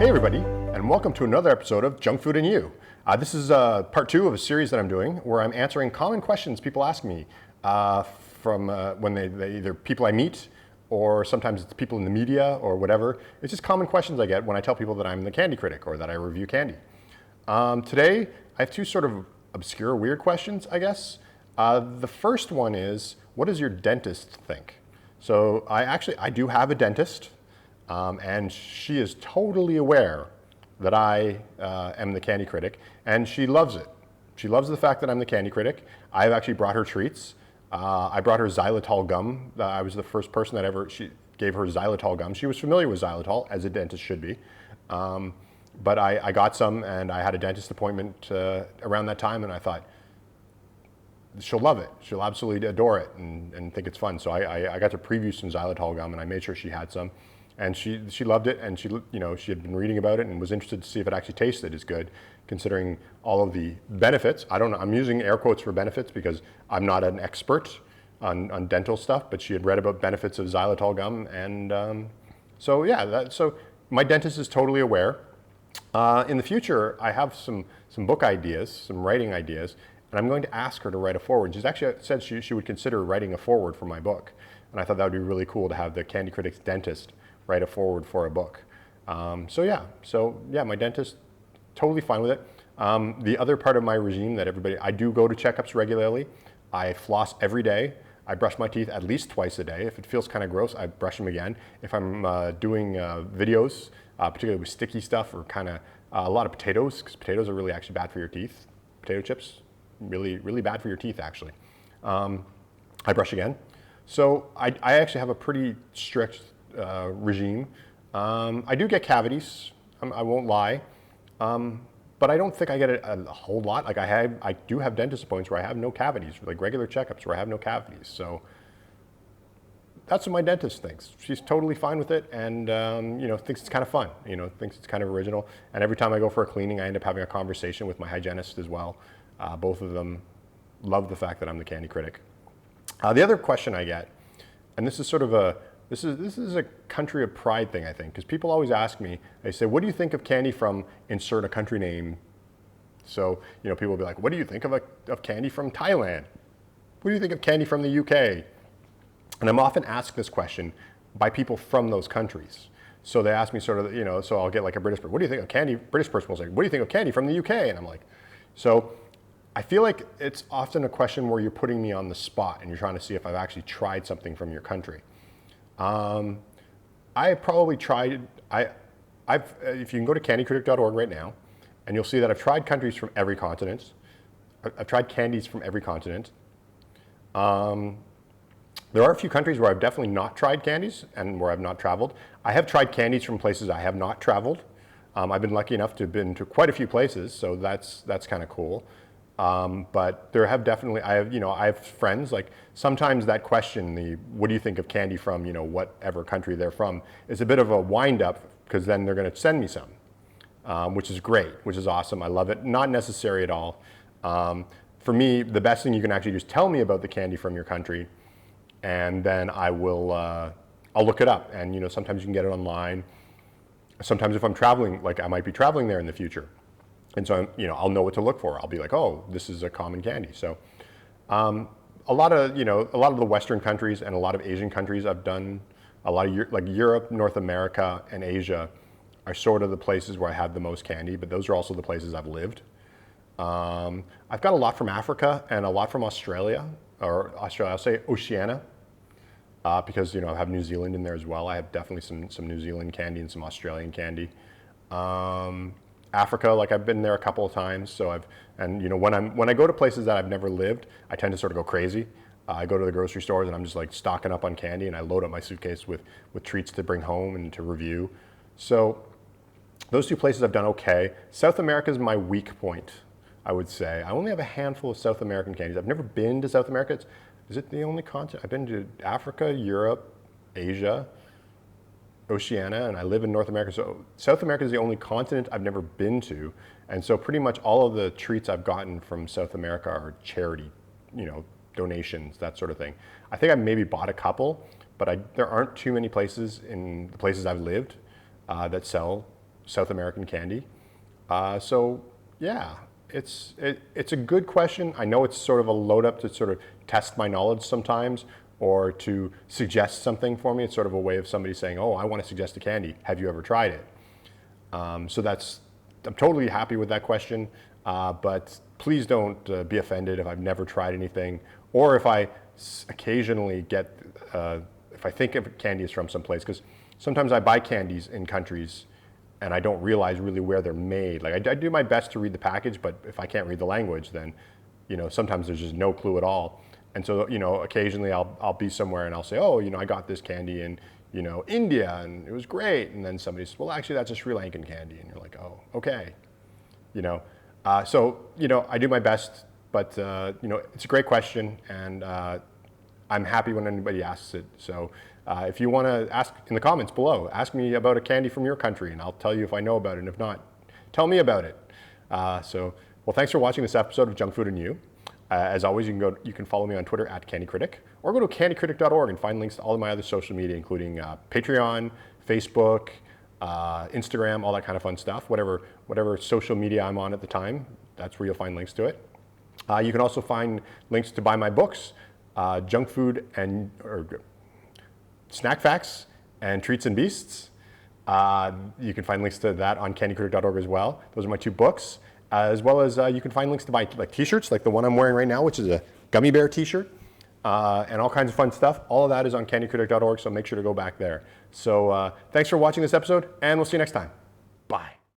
Hey everybody, and welcome to another episode of Junk Food and You. This is part 2 of a series that I'm doing where I'm answering common questions people ask me from when they either people I meet or sometimes it's people in the media or whatever. It's just common questions I get when I tell people that I'm the Candy Critic or that I review candy. Today, I have 2 sort of obscure, weird questions, I guess. The first one is, what does your dentist think? So I do have a dentist. And she is totally aware that I am the Candy Critic, and she loves it. She loves the fact that I'm the Candy Critic. I've actually brought her treats. I brought her xylitol gum. I was the first person that she gave her xylitol gum. She was familiar with xylitol, as a dentist should be. But I got some, and I had a dentist appointment around that time, and I thought, she'll love it. She'll absolutely adore it and think it's fun. So I got to preview some xylitol gum, and I made sure she had some. And she loved it, and she had been reading about it and was interested to see if it actually tasted as good, considering all of the benefits. I don't know, I'm using air quotes for benefits because I'm not an expert on dental stuff, but she had read about benefits of xylitol gum, and so my dentist is totally aware. In the future, I have some book ideas, some writing ideas, and I'm going to ask her to write a foreword. She's actually said she would consider writing a foreword for my book, and I thought that would be really cool to have the Candy Critic's dentist write a foreword for a book. My dentist, totally fine with it. The other part of my regime that I do go to checkups regularly. I floss every day. I brush my teeth at least twice a day. If it feels kind of gross, I brush them again. If I'm doing videos, particularly with sticky stuff or kind of a lot of potatoes, because potatoes are really actually bad for your teeth. Potato chips, really, really bad for your teeth actually. I brush again. So I actually have a pretty strict regime. I do get cavities, I won't lie, but I don't think I get it a whole lot. Like I do have dentist appointments where I have no cavities, like regular checkups where I have no cavities. So that's what my dentist thinks. She's totally fine with it, and thinks it's kind of fun. Thinks it's kind of original. And every time I go for a cleaning, I end up having a conversation with my hygienist as well. Both of them love the fact that I'm the Candy Critic. The other question I get, and this is sort of this is a country of pride thing, I think, because people always ask me, they say, what do you think of candy from insert a country name? So, people will be like, what do you think of candy from Thailand? What do you think of candy from the UK? And I'm often asked this question by people from those countries. So they ask me sort of, so I'll get like a British person, what do you think of candy? British person will say, what do you think of candy from the UK? And I'm like, so I feel like it's often a question where you're putting me on the spot and you're trying to see if I've actually tried something from your country. I probably tried, if you can go to candycritic.org right now, and you'll see that I've tried countries from every continent. I've tried candies from every continent. There are a few countries where I've definitely not tried candies and where I've not traveled. I have tried candies from places I have not traveled. I've been lucky enough to have been to quite a few places, so that's kind of cool. But there have definitely, I have friends, like sometimes that question, what do you think of candy from, whatever country they're from, is a bit of a wind up because then they're going to send me some, which is great, which is awesome. I love it. Not necessary at all. For me, the best thing you can actually do is tell me about the candy from your country, and then I'll look it up. And, sometimes you can get it online. Sometimes if I'm traveling, like I might be traveling there in the future. And so, I'll know what to look for. I'll be like, oh, this is a common candy. So a lot of the Western countries and a lot of Asian countries I've done, a lot of like Europe, North America, and Asia are sort of the places where I have the most candy, but those are also the places I've lived. I've got a lot from Africa and a lot from Australia, I'll say Oceania, because, I have New Zealand in there as well. I have definitely some New Zealand candy and some Australian candy. Africa, like I've been there a couple of times, so when I go to places that I've never lived, I tend to sort of go crazy. I go to the grocery stores and I'm just like stocking up on candy, and I load up my suitcase with treats to bring home and to review. So those 2 places I've done okay. South America is my weak point, I would say. I only have a handful of South American candies. I've never been to South America. Is it the only continent? I've been to Africa, Europe, Asia, Oceania, and I live in North America. So South America is the only continent I've never been to. And so pretty much all of the treats I've gotten from South America are charity, donations, that sort of thing. I think I maybe bought a couple, but there aren't too many places in the places I've lived that sell South American candy. So yeah, it's a good question. I know it's sort of a load up to sort of test my knowledge sometimes, or to suggest something for me. It's sort of a way of somebody saying, oh, I want to suggest a candy. Have you ever tried it? So I'm totally happy with that question, but please don't be offended if I've never tried anything, or if I occasionally get, if I think of candy is from someplace, because sometimes I buy candies in countries and I don't realize really where they're made. Like I do my best to read the package, but if I can't read the language, then, sometimes there's just no clue at all. And so, occasionally I'll be somewhere and I'll say, oh, I got this candy in, India, and it was great. And then somebody says, well, actually, that's a Sri Lankan candy. And you're like, oh, okay. So, I do my best, but, it's a great question, and I'm happy when anybody asks it. So if you want to ask in the comments below, ask me about a candy from your country, and I'll tell you if I know about it, and if not, tell me about it. Well, thanks for watching this episode of Junk Food and You. As always, you can follow me on Twitter at Candy Critic, or go to candycritic.org and find links to all of my other social media, including Patreon, Facebook, Instagram, all that kind of fun stuff. Whatever social media I'm on at the time, that's where you'll find links to it. You can also find links to buy my books, Junk Food or Snack Facts and Treats and Beasts. You can find links to that on candycritic.org as well. Those are my 2 books. As well as you can find links to buy t-shirts like the one I'm wearing right now, which is a gummy bear t-shirt, and all kinds of fun stuff. All of that is on candycritic.org, so make sure to go back there. So thanks for watching this episode, and we'll see you next time. Bye.